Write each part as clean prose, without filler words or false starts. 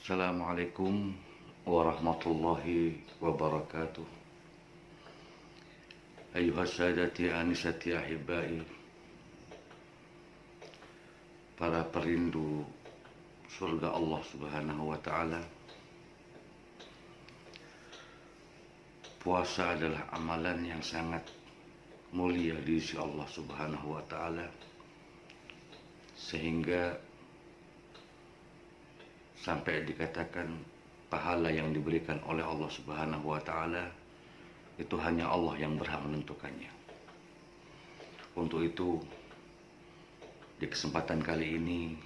Assalamualaikum warahmatullahi wabarakatuh. Ayuhas sadati anisati ahibai, para perindu surga Allah Subhanahu wa ta'ala. Puasa adalah amalan yang sangat mulia di sisi Allah Subhanahu wa ta'ala, sehingga sampai dikatakan pahala yang diberikan oleh Allah Subhanahu wa ta'ala itu hanya Allah yang berhak menentukannya. Untuk itu, di kesempatan kali ini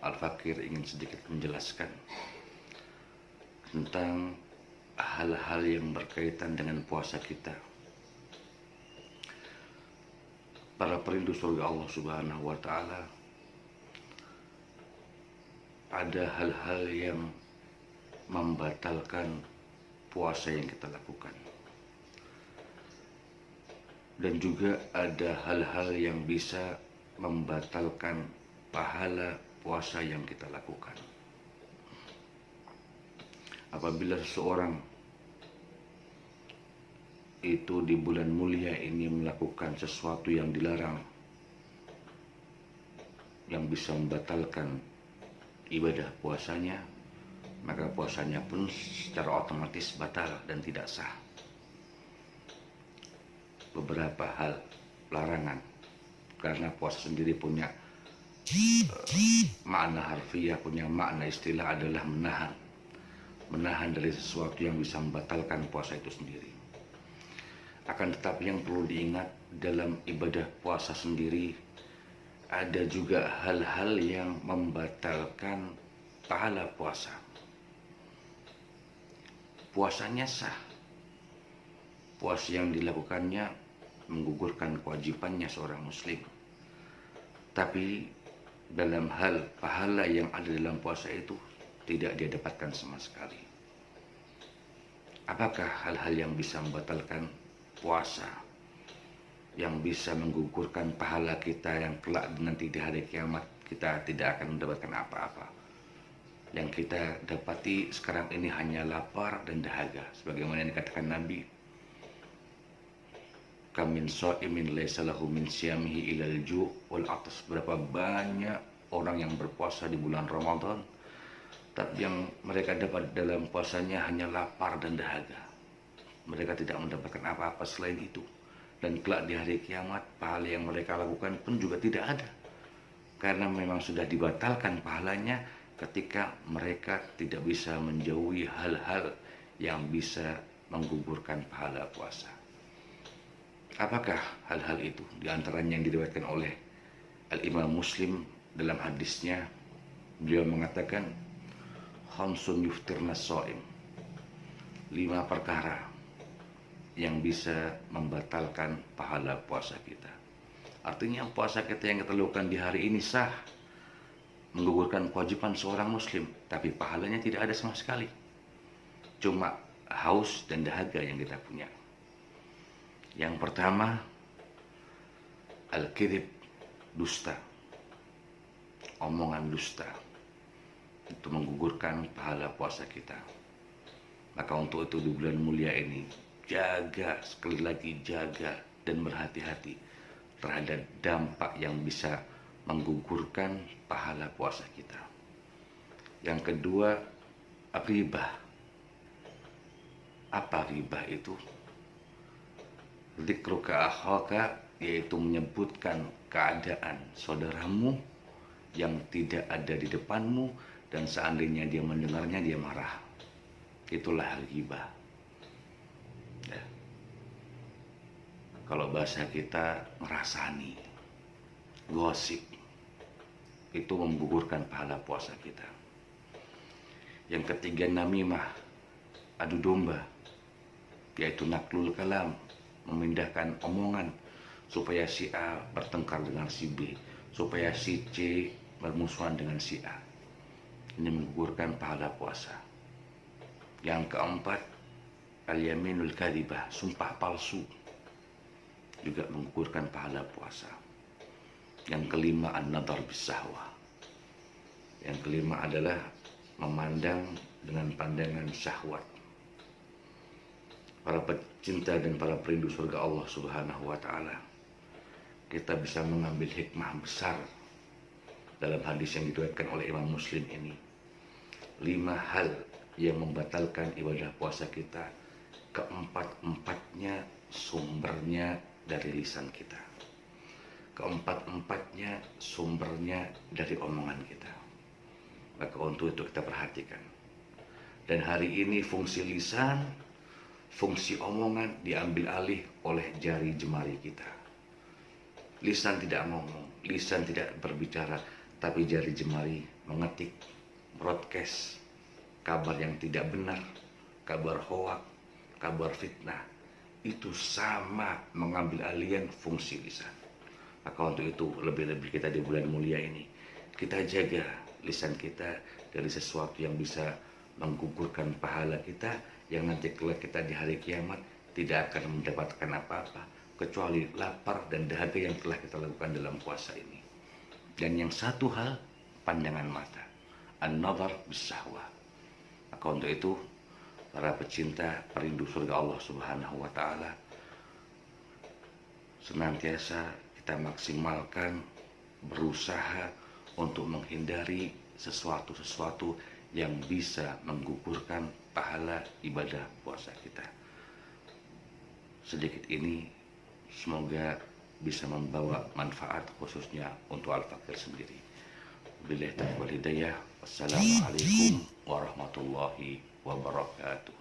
Al-Fakir ingin sedikit menjelaskan tentang hal-hal yang berkaitan dengan puasa kita. Para perindu surga Allah Subhanahu wa ta'ala, ada hal-hal yang membatalkan puasa yang kita lakukan, dan juga ada hal-hal yang bisa membatalkan pahala puasa yang kita lakukan. Apabila seseorang itu di bulan mulia ini melakukan sesuatu yang dilarang, yang bisa membatalkan ibadah puasanya, maka puasanya pun secara otomatis batal dan tidak sah. Beberapa hal larangan, karena puasa sendiri punya makna harfiah, punya makna istilah adalah menahan dari sesuatu yang bisa membatalkan puasa itu sendiri. Akan tetapi yang perlu diingat dalam ibadah puasa sendiri, ada juga hal-hal yang membatalkan pahala puasa. Puasanya sah, puasa yang dilakukannya menggugurkan kewajibannya seorang muslim, tapi dalam hal pahala yang ada dalam puasa itu tidak dia dapatkan sama sekali. Apakah hal-hal yang bisa membatalkan puasa, yang bisa menggugurkan pahala kita, yang kelak nanti di hari kiamat kita tidak akan mendapatkan apa-apa? Yang kita dapati sekarang ini hanya lapar dan dahaga, sebagaimana yang dikatakan Nabi, kamin sha'imin laisa lahu min siyamihi ilal ju' wal atas. Berapa banyak orang yang berpuasa di bulan Ramadan, tapi yang mereka dapat dalam puasanya hanya lapar dan dahaga. Mereka tidak mendapatkan apa-apa selain itu. Dan kelak di hari kiamat, pahala yang mereka lakukan pun juga tidak ada, karena memang sudah dibatalkan pahalanya ketika mereka tidak bisa menjauhi hal-hal yang bisa menggugurkan pahala puasa. Apakah hal-hal itu? Di antaranya yang diriwayatkan oleh Al-Imam Muslim dalam hadisnya, beliau mengatakan, khamsun yuftirna shaim, 5 perkara yang bisa membatalkan pahala puasa kita. Artinya puasa kita yang kita lakukan di hari ini sah, menggugurkan kewajiban seorang muslim, tapi pahalanya tidak ada sama sekali. Cuma haus dan dahaga yang kita punya. Yang pertama, al-kidhib, dusta. Omongan dusta itu menggugurkan pahala puasa kita. Maka untuk itu di bulan mulia ini, jaga, sekali lagi jaga dan berhati-hati terhadap dampak yang bisa menggugurkan pahala puasa kita. Yang kedua, ribah. Apa ribah itu? Dzikruka akhaka, yaitu menyebutkan keadaan saudaramu yang tidak ada di depanmu, dan seandainya dia mendengarnya dia marah. Itulah ribah. Ya. Kalau bahasa kita, ngerasani, gosip, itu menggugurkan pahala puasa kita. Yang ketiga, namimah, adu domba, yaitu naklul kalam, memindahkan omongan supaya si A bertengkar dengan si B, supaya si C bermusuhan dengan si A. Ini menggugurkan pahala puasa. Yang keempat, al-yaminul kadhibah, sumpah palsu, juga menggugurkan pahala puasa. Yang kelima, an-nadhar bis-sahwah. Yang kelima adalah memandang dengan pandangan syahwat. Para pecinta dan para perindu surga Allah Subhanahu wa Ta'ala, kita bisa mengambil hikmah besar dalam hadis yang diriwayatkan oleh Imam Muslim ini. 5 hal yang membatalkan ibadah puasa kita, keempat-empatnya sumbernya dari lisan kita, keempat-empatnya sumbernya dari omongan kita. Maka untuk itu kita perhatikan. Dan hari ini fungsi lisan, fungsi omongan diambil alih oleh jari jemari kita. Lisan tidak ngomong, lisan tidak berbicara, tapi jari jemari mengetik, broadcast kabar yang tidak benar, kabar hoak, kabar fitnah. Itu sama mengambil alihan fungsi lisan. Maka untuk itu lebih-lebih kita di bulan mulia ini, kita jaga lisan kita dari sesuatu yang bisa menggugurkan pahala kita, yang nanti kelak kita di hari kiamat tidak akan mendapatkan apa-apa kecuali lapar dan dahaga yang telah kita lakukan dalam puasa ini. Dan yang satu hal, pandangan mata, an-nazar bis-syahwah. Maka untuk itu para pecinta perindu surga Allah Subhanahu wa Ta'ala, senantiasa kita maksimalkan berusaha untuk menghindari sesuatu-sesuatu yang bisa menggugurkan pahala ibadah puasa kita. Sedikit ini semoga bisa membawa manfaat khususnya untuk Al-Fakir sendiri. Billahi taufiq wal hidayah. Wassalamualaikum warahmatullahi wabarakatuh.